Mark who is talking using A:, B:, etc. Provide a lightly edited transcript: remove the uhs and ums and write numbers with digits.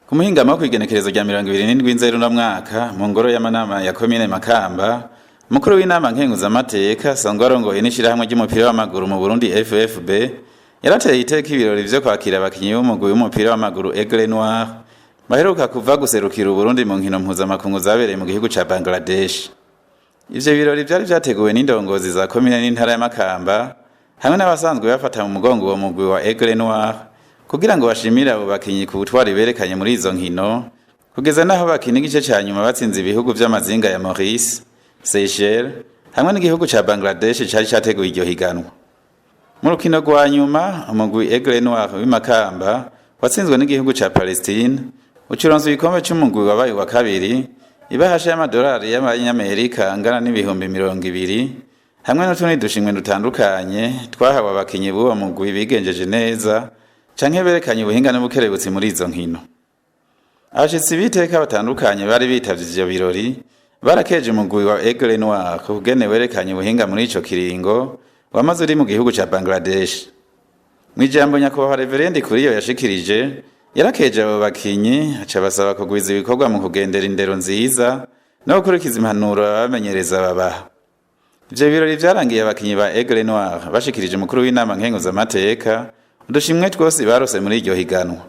A: Ku muhingamo wo kw'igenekerezo rya 27 Nzero na mwaka mu ngoro y'amanama ya komine Makamba, mukuru w'inama nkenguzamateka asanzwe arongoye n'ishirahamwe ry'umupira w'amaguru mu Burundi FFB yarateye iteka ibirori vyo kwakira abakinyi b'umugwi w'umupira w'amaguru Aigle Noir baheruka kuva guserukira Burundi mu nkino mpuzamakungu zabereye mu gihugu ca Bangladesh. Ivyo birori vyari vyateguwe n'indongozi za komine n'intara ya Makamba hamwe n'abasanzwe bafata mu mugongo uwo mugwi wa Aigle Noir kugira ngo bashimire abo bakinyi ku butwari berekanye muri izo nkino kugeza naho bakina igice ca nyuma batsinze ibihugu vy'amazinga ya Maurice, Seychelles hamwe n'igihugu ca Bangladesh cari categuye iryo higanwa. Mu rukino rwa nyuma umugwi Aigle Noir w'imakamba watsinzwe n'igihugu ca Palestine ucuronse igikombe c'umugwi wabaye wa kabiri ibahasha y'amadolari y'abanyamerika angana n'ibihumbi 200 hamwe n'utundi dushimwe dutandukanye twahawe abakinyi b'uwo mugwi bigenjeje neza canke berekanye ubuhinga n'ubukerebutsi muri izo nkino. Abashitsi b'iteka batandukanye bari bitavye ivyo birori barakeje umugwi wa Aigle Noir kugene werekanye ubuhinga muri ico kiringo wamaze uri mu gihugu ca Bangladesh. Mwijambo nyakubahwa Reverend Kuriyo yashikirije yarakeje abo bakinyi aca basaba kugwiza ibikorwa mu kugendera indero nziza no gukurikiza impanuro abamenyereza babaha. Ivyo birori vyarangiye abakinyi ba Aigle Noir bashikirije umukuru w'inama nkenguzamateka udushimwe twose barose muri iryo higanwa.